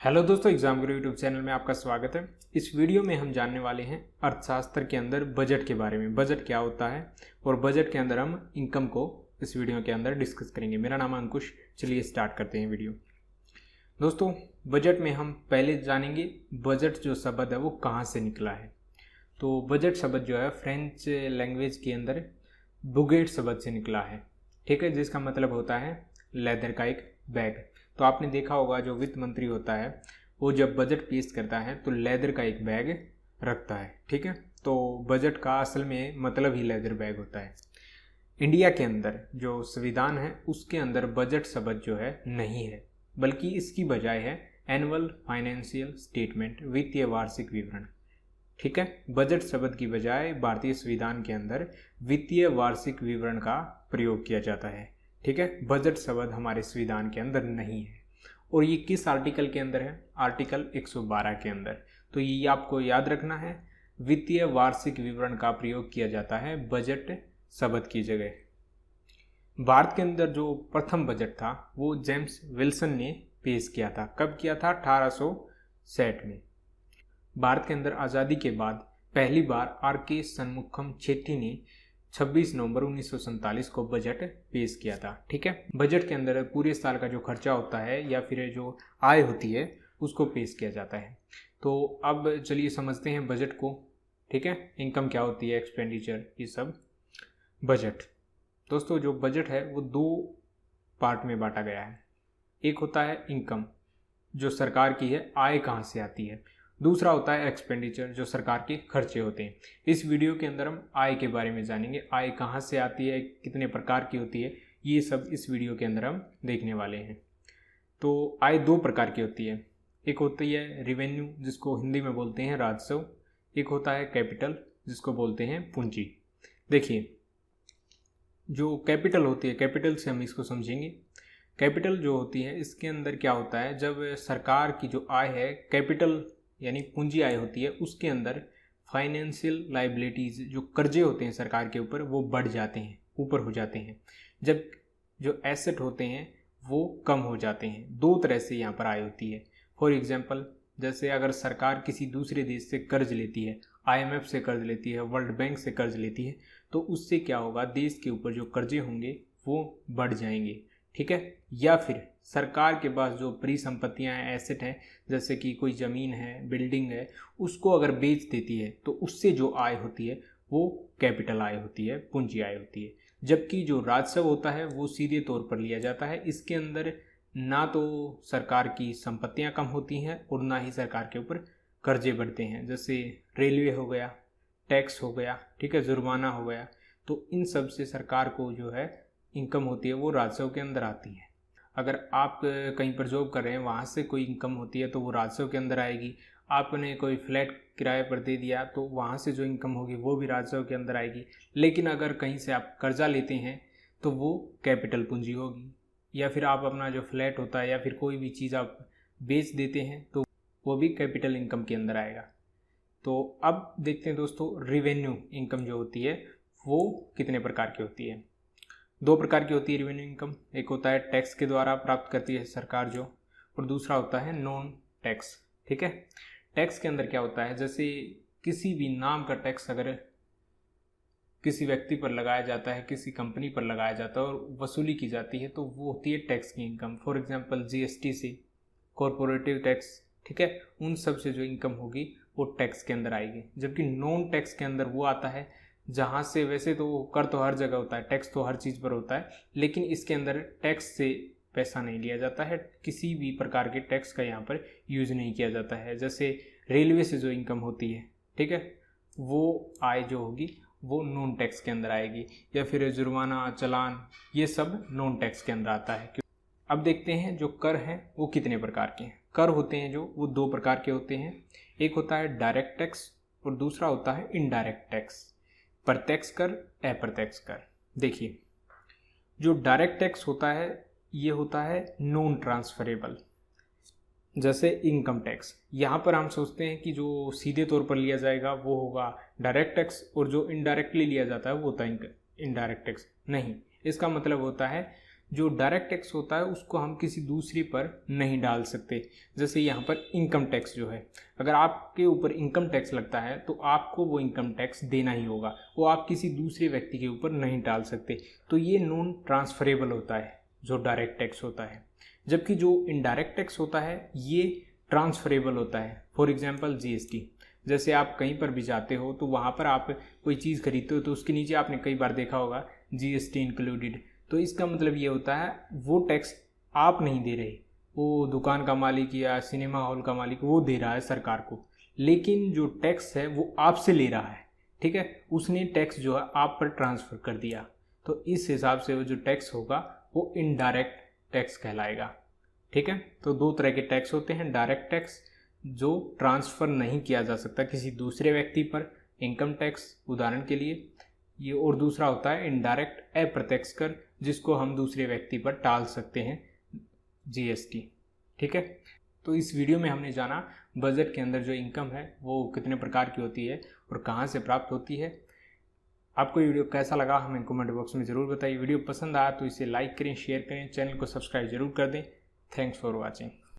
Hello दोस्तों, exam गुरु YouTube channel में आपका स्वागत है। इस वीडियो में हम जानने वाले हैं अर्थशास्त्र के अंदर बजट के बारे में। बजट क्या होता है और बजट के अंदर हम इनकम को इस वीडियो के अंदर डिस्कस करेंगे। मेरा नाम अंकुश। चलिए स्टार्ट करते हैं वीडियो। दोस्तों, बजट में हम पहले जानेंगे बजट जो शब्द है वो कहाँ से निकला है। तो बजट शब्द जो है फ्रेंच लैंग्वेज के अंदर बुगेट शब्द से निकला है, ठीक है, जिसका मतलब होता है लेदर का एक बैग। तो आपने देखा होगा जो वित्त मंत्री होता है वो जब बजट पेश करता है तो लेदर का एक बैग रखता है, ठीक है। तो बजट का असल में मतलब ही लेदर बैग होता है। इंडिया के अंदर जो संविधान है उसके अंदर बजट शब्द जो है नहीं है, बल्कि इसकी बजाय है एनुअल फाइनेंशियल स्टेटमेंट, वित्तीय वार्षिक विवरण, ठीक है। बजट शब्द की बजाय भारतीय संविधान के अंदर वित्तीय वार्षिक विवरण का प्रयोग किया जाता है, ठीक है। बजट शब्द हमारे संविधान के अंदर नहीं है। और ये किस आर्टिकल के अंदर है? आर्टिकल 112 के अंदर। तो ये आपको याद रखना है, वित्तीय वार्षिक विवरण का प्रयोग किया जाता है बजट शब्द की जगह। भारत के अंदर जो प्रथम बजट था वो जेम्स विल्सन ने पेश किया था। कब किया था? 1860 में। भारत के अंदर आज़ादी के बाद पहली बार आर के शनमुखम छेत्री ने 26 नवंबर 1947 को बजट पेश किया था, ठीक है। बजट के अंदर पूरे साल का जो खर्चा होता है या फिर जो आय होती है उसको पेश किया जाता है। तो अब चलिए समझते हैं बजट को, ठीक है। इनकम क्या होती है, एक्सपेंडिचर, ये सब बजट। दोस्तों, जो बजट है वो दो पार्ट में बांटा गया है। एक होता है इनकम जो सरकार की है, आय कहाँ से आती है। दूसरा होता है एक्सपेंडिचर जो सरकार के खर्चे होते हैं। इस वीडियो के अंदर हम आय के बारे में जानेंगे, आय कहाँ से आती है, कितने प्रकार की होती है, ये सब इस वीडियो के अंदर हम देखने वाले हैं। तो आय दो प्रकार की होती है। एक होती है रिवेन्यू जिसको हिंदी में बोलते हैं राजस्व, एक होता है कैपिटल जिसको बोलते हैं पूंजी। देखिए, जो कैपिटल होती है, कैपिटल से हम इसको समझेंगे। कैपिटल जो होती है इसके अंदर क्या होता है, जब सरकार की जो आय है, कैपिटल यानी पूंजी आय होती है, उसके अंदर फाइनेंशियल लाइबिलिटीज़ जो कर्जे होते हैं सरकार के ऊपर वो बढ़ जाते हैं, ऊपर हो जाते हैं, जब जो एसेट होते हैं वो कम हो जाते हैं। दो तरह से यहाँ पर आय होती है। फॉर एग्जांपल, जैसे अगर सरकार किसी दूसरे देश से कर्ज लेती है, IMF से कर्ज लेती है, वर्ल्ड बैंक से कर्ज लेती है, तो उससे क्या होगा, देश के ऊपर जो कर्जे होंगे वो बढ़ जाएंगे, ठीक है। या फिर सरकार के पास जो परिसंपत्तियां हैं, एसेट हैं, जैसे कि कोई ज़मीन है, बिल्डिंग है, उसको अगर बेच देती है तो उससे जो आय होती है वो कैपिटल आय होती है, पूंजी आय होती है। जबकि जो राजस्व होता है वो सीधे तौर पर लिया जाता है। इसके अंदर ना तो सरकार की संपत्तियां कम होती हैं और ना ही सरकार के ऊपर कर्जे बढ़ते हैं। जैसे रेलवे हो गया, टैक्स हो गया, ठीक है, जुर्माना हो गया, तो इन सब से सरकार को जो है इनकम होती है वो राजस्व के अंदर आती है। अगर आप कहीं पर जॉब कर रहे हैं, वहाँ से कोई इनकम होती है तो वो राजस्व के अंदर आएगी। आपने कोई फ्लैट किराए पर दे दिया तो वहाँ से जो इनकम होगी वो भी राजस्व के अंदर आएगी। लेकिन अगर कहीं से आप कर्जा लेते हैं तो वो कैपिटल पूंजी होगी। या फिर आप अपना जो फ्लैट होता है या फिर कोई भी चीज़ आप बेच देते हैं तो वो भी कैपिटल इनकम के अंदर आएगा। तो अब देखते हैं दोस्तों, रिवेन्यू इनकम जो होती है वो कितने प्रकार की होती है। दो प्रकार की होती है रिवेन्यू इनकम। एक होता है टैक्स के द्वारा प्राप्त करती है सरकार जो, और दूसरा होता है नॉन टैक्स, ठीक है। टैक्स के अंदर क्या होता है, जैसे किसी भी नाम का टैक्स अगर किसी व्यक्ति पर लगाया जाता है, किसी कंपनी पर लगाया जाता है और वसूली की जाती है तो वो होती है टैक्स की इनकम। फॉर एग्जांपल GST से, कॉरपोरेटिव टैक्स, ठीक है, उन सब से जो इनकम होगी वो टैक्स के अंदर आएगी। जबकि नॉन टैक्स के अंदर वो आता है जहाँ से, वैसे तो कर तो हर जगह होता है, टैक्स तो हर चीज़ पर होता है, लेकिन इसके अंदर टैक्स से पैसा नहीं लिया जाता है, किसी भी प्रकार के टैक्स का यहाँ पर यूज़ नहीं किया जाता है। जैसे रेलवे से जो इनकम होती है, ठीक है, वो आय जो होगी वो नॉन टैक्स के अंदर आएगी। या फिर जुर्माना, चालान, ये सब नॉन टैक्स के अंदर आता है। अब देखते हैं जो कर हैं वो कितने प्रकार के हैं। कर होते हैं जो वो दो प्रकार के होते हैं। एक होता है डायरेक्ट टैक्स और दूसरा होता है इनडायरेक्ट टैक्स, प्रत्यक्ष कर, अप्रत्यक्ष कर। देखिए, जो डायरेक्ट टैक्स होता है ये होता है नॉन ट्रांसफरेबल, जैसे इनकम टैक्स। यहाँ पर हम सोचते हैं कि जो सीधे तौर पर लिया जाएगा वो होगा डायरेक्ट टैक्स और जो इनडायरेक्टली लिया जाता है वो होता है इनडायरेक्ट टैक्स। नहीं, इसका मतलब होता है जो डायरेक्ट टैक्स होता है उसको हम किसी दूसरे पर नहीं डाल सकते। जैसे यहाँ पर इनकम टैक्स जो है, अगर आपके ऊपर इनकम टैक्स लगता है तो आपको वो इनकम टैक्स देना ही होगा, वो आप किसी दूसरे व्यक्ति के ऊपर नहीं डाल सकते। तो ये नॉन ट्रांसफरेबल होता है जो डायरेक्ट टैक्स होता है। जबकि जो इनडायरेक्ट टैक्स होता है ये ट्रांसफरेबल होता है। फॉर एग्जांपल जीएसटी, जैसे आप कहीं पर भी जाते हो तो वहाँ पर आप कोई चीज़ खरीदते हो तो उसके नीचे आपने कई बार देखा होगा जीएसटी इंक्लूडेड। तो इसका मतलब ये होता है वो टैक्स आप नहीं दे रहे, वो दुकान का मालिक या सिनेमा हॉल का मालिक वो दे रहा है सरकार को, लेकिन जो टैक्स है वो आपसे ले रहा है। ठीक है, उसने टैक्स जो है आप पर ट्रांसफ़र कर दिया। तो इस हिसाब से वो जो टैक्स होगा वो इनडायरेक्ट टैक्स कहलाएगा। ठीक है, तो दो तरह के टैक्स होते हैं, डायरेक्ट टैक्स जो ट्रांसफ़र नहीं किया जा सकता किसी दूसरे व्यक्ति पर, इनकम टैक्स उदाहरण के लिए ये, और दूसरा होता है इनडायरेक्ट अप्रत्यक्ष कर जिसको हम दूसरे व्यक्ति पर टाल सकते हैं, जीएसटी। ठीक है, तो इस वीडियो में हमने जाना बजट के अंदर जो इनकम है वो कितने प्रकार की होती है और कहाँ से प्राप्त होती है। आपको ये वीडियो कैसा लगा हमें कमेंट बॉक्स में ज़रूर बताइए। वीडियो पसंद आया तो इसे लाइक करें, शेयर करें, चैनल को सब्सक्राइब जरूर कर दें। Thanks for watching.